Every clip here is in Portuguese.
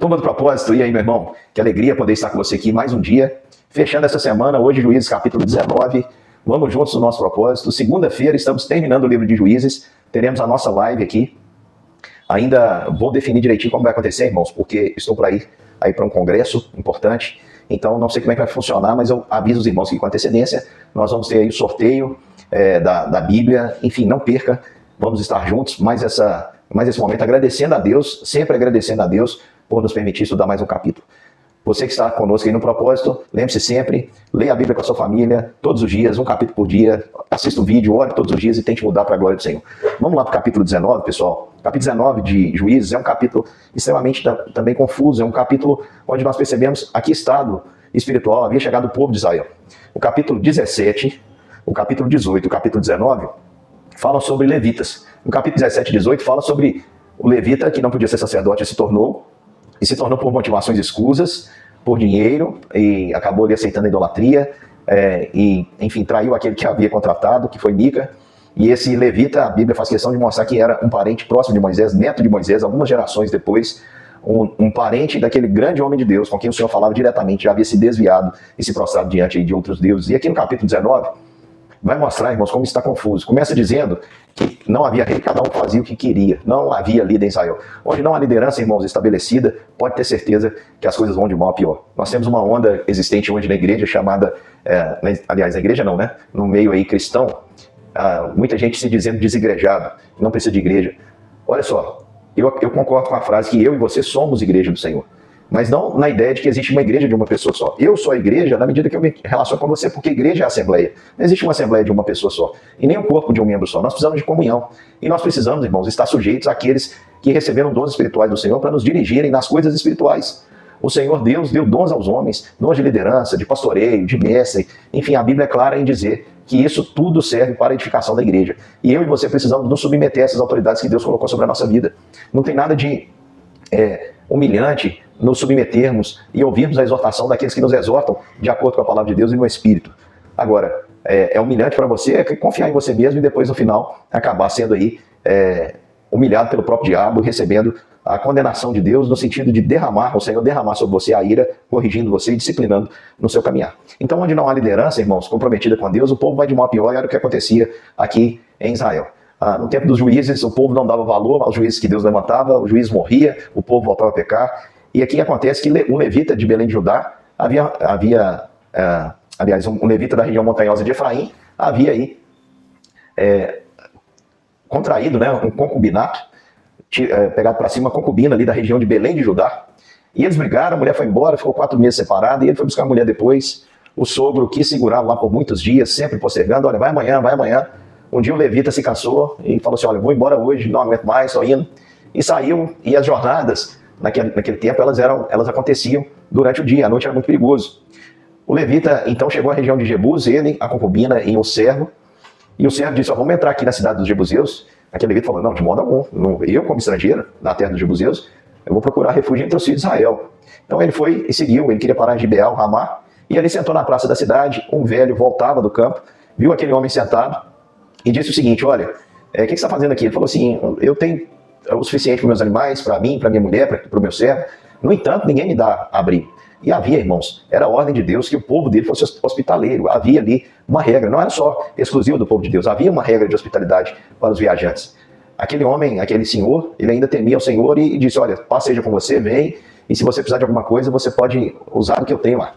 Turma do Propósito, e aí, meu irmão? Que alegria poder estar com você aqui mais um dia. Fechando essa semana, hoje, Juízes capítulo 19. Vamos juntos no nosso propósito. Segunda-feira, estamos terminando o livro de Juízes. Teremos a nossa live aqui. Ainda vou definir direitinho como vai acontecer, irmãos, porque estou para ir para um congresso importante. Então, não sei como é que vai funcionar, mas eu aviso os irmãos que com antecedência nós vamos ter aí o sorteio da Bíblia. Enfim, não perca, vamos estar juntos. Mais esse momento agradecendo a Deus, sempre agradecendo a Deus por nos permitir estudar mais um capítulo. Você que está conosco aí no propósito, lembre-se sempre, leia a Bíblia com a sua família, todos os dias, um capítulo por dia, assista o vídeo, ore todos os dias e tente mudar para a glória do Senhor. Vamos lá para o capítulo 19, pessoal. O capítulo 19 de Juízes é um capítulo extremamente também confuso, é um capítulo onde nós percebemos a que estado espiritual havia chegado o povo de Israel. O capítulo 17, o capítulo 18 e o capítulo 19 falam sobre levitas. No capítulo 17 e 18 fala sobre o levita que não podia ser sacerdote e se tornou por motivações escusas, por dinheiro, e acabou ali aceitando a idolatria, enfim, traiu aquele que havia contratado, que foi Mica. E esse levita, a Bíblia faz questão de mostrar que era um parente próximo de Moisés, neto de Moisés, algumas gerações depois, um parente daquele grande homem de Deus, com quem o Senhor falava diretamente, já havia se desviado e se prostrado diante de outros deuses. E aqui no capítulo 19, vai mostrar, irmãos, como está confuso. Começa dizendo que não havia rei, cada um fazia o que queria. Não havia líder em Israel. Onde não há liderança, irmãos, estabelecida, pode ter certeza que as coisas vão de mal a pior. Nós temos uma onda existente hoje na igreja chamada, aliás, na igreja não, né? No meio aí cristão, muita gente se dizendo desigrejado, não precisa de igreja. Olha só, eu concordo com a frase que eu e você somos igreja do Senhor. Mas não na ideia de que existe uma igreja de uma pessoa só. Eu sou a igreja na medida que eu me relaciono com você, porque igreja é a assembleia. Não existe uma assembleia de uma pessoa só, e nem um corpo de um membro só. Nós precisamos de comunhão. E nós precisamos, irmãos, estar sujeitos àqueles que receberam dons espirituais do Senhor para nos dirigirem nas coisas espirituais. O Senhor Deus deu dons aos homens, dons de liderança, de pastoreio, de mestre. Enfim, a Bíblia é clara em dizer que isso tudo serve para a edificação da igreja. E eu e você precisamos nos submeter a essas autoridades que Deus colocou sobre a nossa vida. Não tem nada de humilhante nos submetermos e ouvirmos a exortação daqueles que nos exortam de acordo com a palavra de Deus e no Espírito. Agora, é humilhante para você confiar em você mesmo e depois no final acabar sendo aí humilhado pelo próprio diabo, recebendo a condenação de Deus no sentido de o Senhor derramar sobre você a ira, corrigindo você e disciplinando no seu caminhar. Então, onde não há liderança, irmãos, comprometida com Deus, o povo vai de mal a pior, e era o que acontecia aqui em Israel. No tempo dos juízes, o povo não dava valor aos juízes que Deus levantava, o juiz morria, o povo voltava a pecar. E aqui acontece que o levita de Belém de Judá aliás, um levita da região montanhosa de Efraim havia aí contraído, né, um concubinato, pegado para cima uma concubina ali da região de Belém de Judá. E eles brigaram, a mulher foi embora, ficou 4 meses separada, e ele foi buscar a mulher depois. O sogro quis segurar lá por muitos dias, sempre postergando, olha, vai amanhã, vai amanhã. Um dia o levita se cansou e falou assim, olha, vou embora hoje, não aguento mais, estou indo. E saiu, e as jornadas, naquele tempo, elas aconteciam durante o dia, à noite era muito perigoso. O levita, então, chegou à região de Jebus, ele, a concubina e o servo, e o servo disse, vamos entrar aqui na cidade dos Jebuseus. Aquele levita falou, não, de modo algum, eu como estrangeiro, na terra dos Jebuseus, eu vou procurar refúgio entre os filhos de Israel. Então ele foi e seguiu, ele queria parar em Gibeal, Ramá, e ali sentou na praça da cidade, um velho voltava do campo, viu aquele homem sentado, e disse o seguinte, olha, o que você está fazendo aqui? Ele falou assim, eu tenho o suficiente para meus animais, para mim, para minha mulher, para o meu servo. No entanto, ninguém me dá abrigo. E havia, irmãos, era a ordem de Deus que o povo dele fosse hospitaleiro. Havia ali uma regra, não era só exclusiva do povo de Deus, havia uma regra de hospitalidade para os viajantes. Aquele homem, aquele senhor, ele ainda temia o Senhor e disse, olha, paz seja com você, vem, e se você precisar de alguma coisa, você pode usar o que eu tenho lá.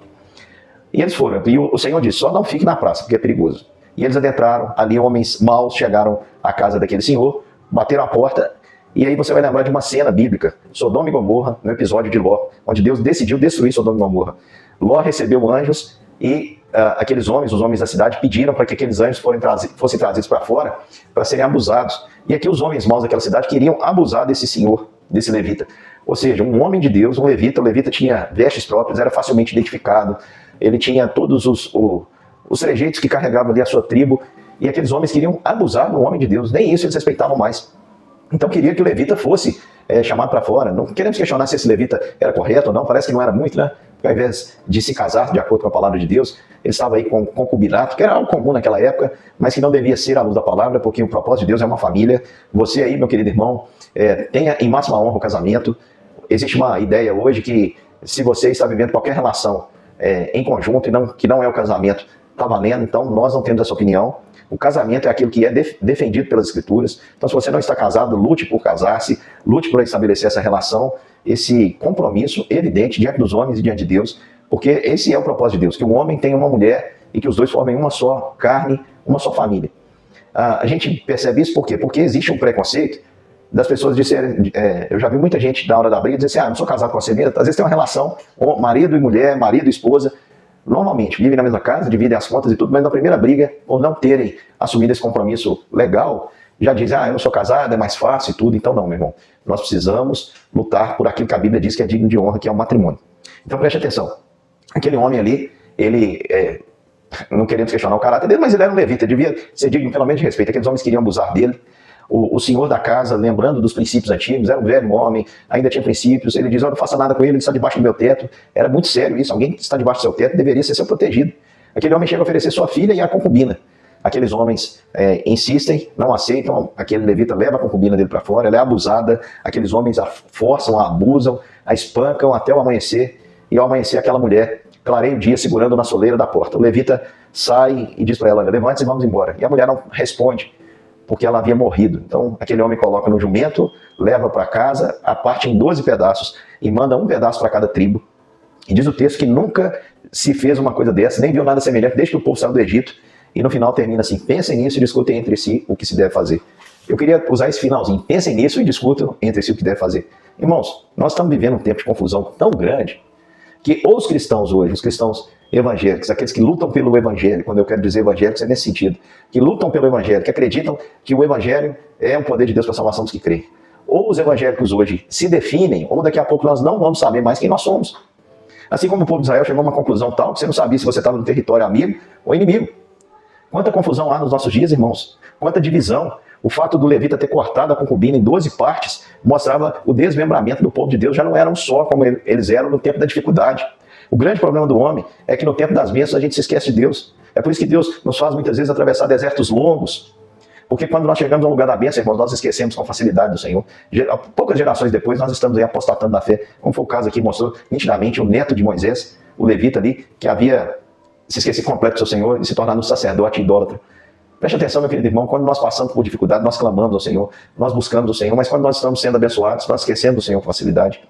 E eles foram, e o Senhor disse, só não fique na praça, porque é perigoso. E eles adentraram, ali homens maus chegaram à casa daquele senhor, bateram a porta, e aí você vai lembrar de uma cena bíblica, Sodoma e Gomorra, no episódio de Ló, onde Deus decidiu destruir Sodoma e Gomorra. Ló recebeu anjos e aqueles homens, os homens da cidade, pediram para que aqueles anjos fossem trazidos para fora para serem abusados. E aqui os homens maus daquela cidade queriam abusar desse senhor, desse levita. Ou seja, um homem de Deus, um levita, o levita tinha vestes próprias, era facilmente identificado, ele tinha todos os trejeitos que carregava ali a sua tribo, e aqueles homens queriam abusar do homem de Deus, nem isso eles respeitavam mais. Então queria que o levita fosse chamado para fora. Não queremos questionar se esse levita era correto ou não, parece que não era muito, né? Porque ao invés de se casar de acordo com a palavra de Deus, ele estava aí com concubinato, que era algo comum naquela época, mas que não devia ser à luz da palavra, porque o propósito de Deus é uma família. Você aí, meu querido irmão, tenha em máxima honra o casamento. existe uma ideia hoje que se você está vivendo qualquer relação em conjunto, que não é o casamento, está valendo, então nós não temos essa opinião. O casamento é aquilo que é defendido pelas Escrituras. Então, se você não está casado, lute por casar-se, lute por estabelecer essa relação, esse compromisso evidente diante dos homens e diante de Deus, porque esse é o propósito de Deus, que o homem tenha uma mulher e que os dois formem uma só carne, uma só família. A gente percebe isso por quê? Porque existe um preconceito das pessoas disserem, eu já vi muita gente na hora da briga dizer assim, não sou casado com você mesmo. Às vezes tem uma relação, marido e mulher, marido e esposa, normalmente vivem na mesma casa, dividem as contas e tudo, mas na primeira briga, por não terem assumido esse compromisso legal, já dizem, eu não sou casado, é mais fácil e tudo. Então não, meu irmão, nós precisamos lutar por aquilo que a Bíblia diz que é digno de honra, que é o matrimônio. Então preste atenção, aquele homem ali, ele, não queremos questionar o caráter dele, mas ele era um levita, devia ser digno pelo menos de respeito. Aqueles homens queriam abusar dele. O senhor da casa, lembrando dos princípios antigos, era um velho homem, ainda tinha princípios, ele diz, não faça nada com ele está debaixo do meu teto. Era muito sério isso, alguém que está debaixo do seu teto deveria ser seu protegido. Aquele homem chega a oferecer sua filha e a concubina. Aqueles homens insistem, não aceitam, aquele levita leva a concubina dele para fora, ela é abusada, aqueles homens a forçam, a abusam, a espancam até o amanhecer, e ao amanhecer aquela mulher clareia o dia segurando na soleira da porta. O levita sai e diz para ela, levante-se e vamos embora. E a mulher não responde, porque ela havia morrido. Então, aquele homem coloca no jumento, leva para casa, a parte em 12 pedaços e manda um pedaço para cada tribo. E diz o texto que nunca se fez uma coisa dessa, nem viu nada semelhante desde que o povo saiu do Egito. E no final termina assim, pensem nisso e discutem entre si o que se deve fazer. Eu queria usar esse finalzinho, pensem nisso e discutam entre si o que deve fazer. Irmãos, nós estamos vivendo um tempo de confusão tão grande que os cristãos hoje, os cristãos evangélicos, aqueles que lutam pelo evangelho, quando eu quero dizer evangélicos é nesse sentido, que lutam pelo evangelho, que acreditam que o evangelho é o poder de Deus para a salvação dos que creem. Ou os evangélicos hoje se definem, ou daqui a pouco nós não vamos saber mais quem nós somos. Assim como o povo de Israel chegou a uma conclusão tal que você não sabia se você estava no território amigo ou inimigo. Quanta confusão há nos nossos dias, irmãos. Quanta divisão. O fato do levita ter cortado a concubina em 12 partes mostrava o desmembramento do povo de Deus. Já não eram só como eles eram no tempo da dificuldade. O grande problema do homem é que no tempo das bênçãos a gente se esquece de Deus. É por isso que Deus nos faz muitas vezes atravessar desertos longos. Porque quando nós chegamos ao lugar da bênção, irmãos, nós esquecemos com facilidade do Senhor. Poucas gerações depois nós estamos aí apostatando da fé. Como foi o caso aqui, mostrou nitidamente o neto de Moisés, o levita ali, que havia se esquecido completo do seu Senhor e se tornado um sacerdote idólatra. Preste atenção, meu querido irmão, quando nós passamos por dificuldade, nós clamamos ao Senhor, nós buscamos o Senhor, mas quando nós estamos sendo abençoados, nós esquecemos o Senhor com facilidade.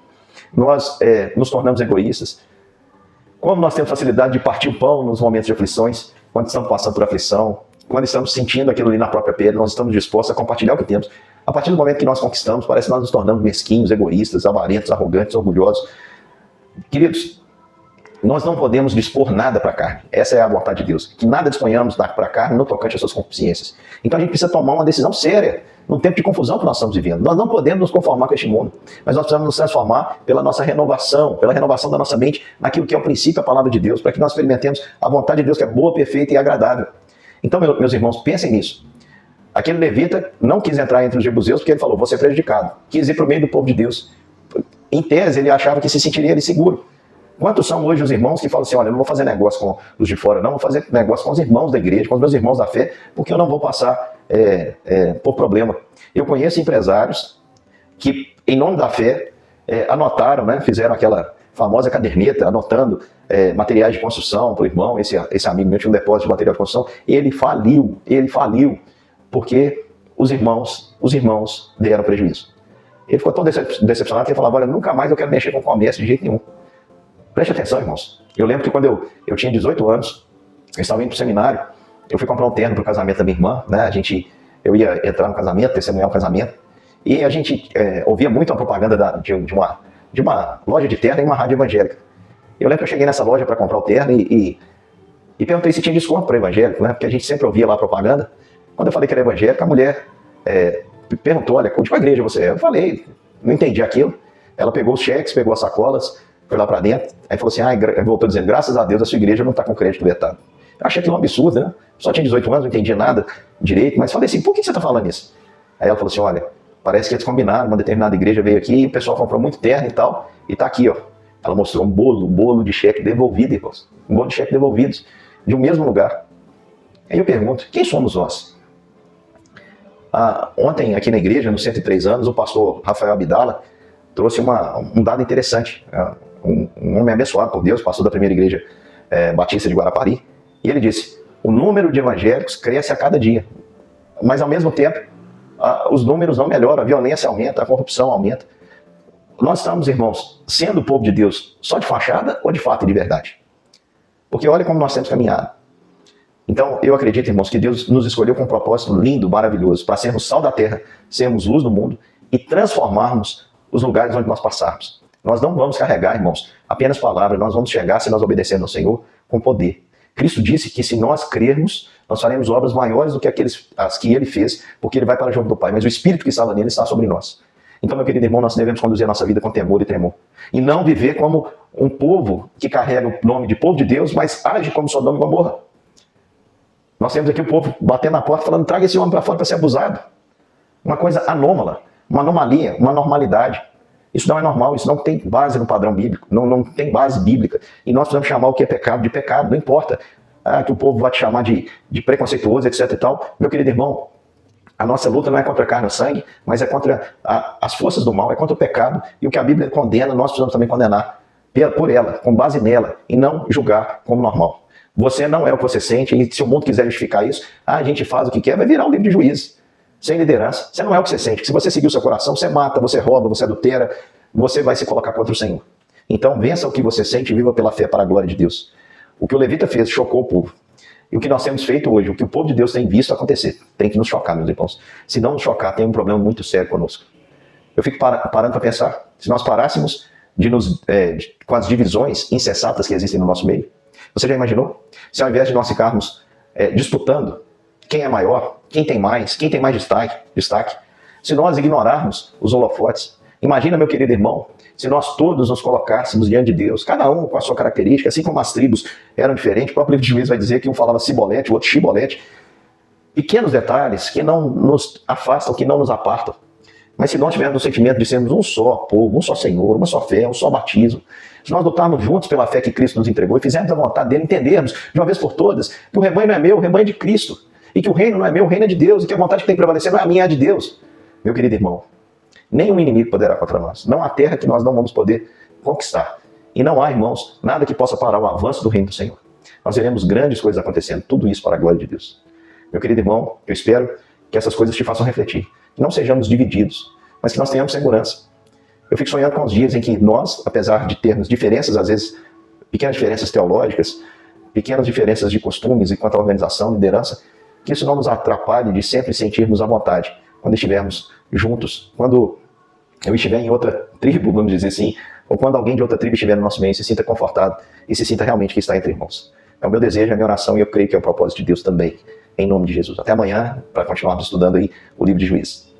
Nós nos tornamos egoístas. Como nós temos facilidade de partir o pão nos momentos de aflições, quando estamos passando por aflição, quando estamos sentindo aquilo ali na própria pele, nós estamos dispostos a compartilhar o que temos. A partir do momento que nós conquistamos, parece que nós nos tornamos mesquinhos, egoístas, avarentos, arrogantes, orgulhosos. Queridos, nós não podemos dispor nada para a carne. Essa é a vontade de Deus. Que nada disponhamos para a carne no tocante às suas consciências. Então a gente precisa tomar uma decisão séria num tempo de confusão que nós estamos vivendo. Nós não podemos nos conformar com este mundo, mas nós precisamos nos transformar pela nossa renovação, pela renovação da nossa mente naquilo que é o princípio, a palavra de Deus, para que nós experimentemos a vontade de Deus que é boa, perfeita e agradável. Então, meus irmãos, pensem nisso. Aquele levita não quis entrar entre os jebuseus porque ele falou, vou ser prejudicado. Quis ir para o meio do povo de Deus. Em tese, ele achava que se sentiria ali seguro. Quantos são hoje os irmãos que falam assim, olha, eu não vou fazer negócio com os de fora, não, vou fazer negócio com os irmãos da igreja, com os meus irmãos da fé, porque eu não vou passar por problema. Eu conheço empresários que, em nome da fé, anotaram, né, fizeram aquela famosa caderneta, anotando materiais de construção para o irmão, esse amigo meu tinha um depósito de material de construção, ele faliu, porque os irmãos deram prejuízo. Ele ficou tão decepcionado que ele falava, olha, nunca mais eu quero mexer com o comércio de jeito nenhum. Preste atenção, irmãos. Eu lembro que quando eu tinha 18 anos, eu estava indo para o seminário, eu fui comprar um terno para o casamento da minha irmã, né? Eu ia entrar no casamento, testemunhar o casamento, e a gente ouvia muito a propaganda de uma loja de terno e uma rádio evangélica. Eu lembro que eu cheguei nessa loja para comprar o terno e perguntei se tinha desconto para evangélico, né? Porque a gente sempre ouvia lá a propaganda. Quando eu falei que era evangélico, a mulher perguntou, olha, de qual igreja você é? Eu falei, não entendi aquilo. Ela pegou os cheques, pegou as sacolas, foi lá para dentro, aí falou assim, voltou dizendo, graças a Deus a sua igreja não está com crédito vetado. Eu achei aquilo um absurdo, né? Só tinha 18 anos, não entendia nada direito, mas falei assim, por que você está falando isso? Aí ela falou assim, olha, parece que eles combinaram, uma determinada igreja veio aqui, e o pessoal comprou muito terno e tal, e tá aqui, ó. Ela mostrou um bolo de cheque devolvido, irmãos. Um bolo de cheque devolvidos, de um mesmo lugar. Aí eu pergunto, quem somos nós? Ontem, aqui na igreja, nos 103 anos, o pastor Rafael Abdala trouxe um dado interessante. Um homem abençoado por Deus, pastor da primeira igreja batista de Guarapari, e ele disse: o número de evangélicos cresce a cada dia, mas ao mesmo tempo os números não melhoram, a violência aumenta, a corrupção aumenta. Nós estamos, irmãos, sendo o povo de Deus só de fachada ou de fato e de verdade? Porque olha como nós temos caminhado. Então, eu acredito, irmãos, que Deus nos escolheu com um propósito lindo, maravilhoso, para sermos sal da terra, sermos luz do mundo e transformarmos os lugares onde nós passarmos. Nós não vamos carregar, irmãos, apenas palavras, nós vamos chegar, se nós obedecermos ao Senhor, com poder. Cristo disse que se nós crermos, nós faremos obras maiores do que as que Ele fez, porque Ele vai para junto do Pai, mas o Espírito que estava nele está sobre nós. Então, meu querido irmão, nós devemos conduzir a nossa vida com temor e tremor. E não viver como um povo que carrega o nome de povo de Deus, mas age como Sodoma e Gomorra. Nós temos aqui o povo batendo na porta falando: traga esse homem para fora para ser abusado. Uma coisa anômala, uma anomalia, uma normalidade. Isso não é normal, isso não tem base no padrão bíblico, não tem base bíblica. E nós precisamos chamar o que é pecado de pecado, não importa que o povo vai te chamar de preconceituoso, etc e tal. Meu querido irmão, a nossa luta não é contra carne ou sangue, mas é contra as forças do mal, é contra o pecado. E o que a Bíblia condena, nós precisamos também condenar por ela, com base nela, e não julgar como normal. Você não é o que você sente, e se o mundo quiser justificar isso, a gente faz o que quer, vai virar um livro de Juízes, sem liderança. Você não é o que você sente. Se você seguir o seu coração, você mata, você rouba, você adultera, você vai se colocar contra o Senhor. Então, vença o que você sente e viva pela fé para a glória de Deus. O que o levita fez chocou o povo. E o que nós temos feito hoje, o que o povo de Deus tem visto acontecer, tem que nos chocar, meus irmãos. Se não nos chocar, tem um problema muito sério conosco. Eu fico parando para pensar, se nós parássemos com as divisões incessatas que existem no nosso meio, você já imaginou? Se ao invés de nós ficarmos disputando quem é maior, quem tem mais destaque, se nós ignorarmos os holofotes, imagina, meu querido irmão, se nós todos nos colocássemos diante de Deus, cada um com a sua característica, assim como as tribos eram diferentes, o próprio livro de Juízes vai dizer que um falava cibolete, o outro chibolete, pequenos detalhes que não nos afastam, que não nos apartam. Mas se nós tivermos o sentimento de sermos um só povo, um só Senhor, uma só fé, um só batismo, se nós lutarmos juntos pela fé que Cristo nos entregou e fizermos a vontade dele, entendermos de uma vez por todas que o rebanho não é meu, o rebanho é de Cristo, e que o reino não é meu, o reino é de Deus, e que a vontade que tem que prevalecer não é a minha, é a de Deus. Meu querido irmão, nenhum inimigo poderá contra nós. Não há terra que nós não vamos poder conquistar. E não há, irmãos, nada que possa parar o avanço do reino do Senhor. Nós veremos grandes coisas acontecendo, tudo isso para a glória de Deus. Meu querido irmão, eu espero que essas coisas te façam refletir. Que não sejamos divididos, mas que nós tenhamos segurança. Eu fico sonhando com os dias em que nós, apesar de termos diferenças, às vezes pequenas diferenças teológicas, pequenas diferenças de costumes e quanto à organização, liderança, que isso não nos atrapalhe de sempre sentirmos à vontade quando estivermos juntos, quando eu estiver em outra tribo, vamos dizer assim, ou quando alguém de outra tribo estiver no nosso meio, se sinta confortado e se sinta realmente que está entre irmãos. É o meu desejo, é a minha oração, e eu creio que é o propósito de Deus também, em nome de Jesus. Até amanhã, para continuarmos estudando aí o livro de Juízes.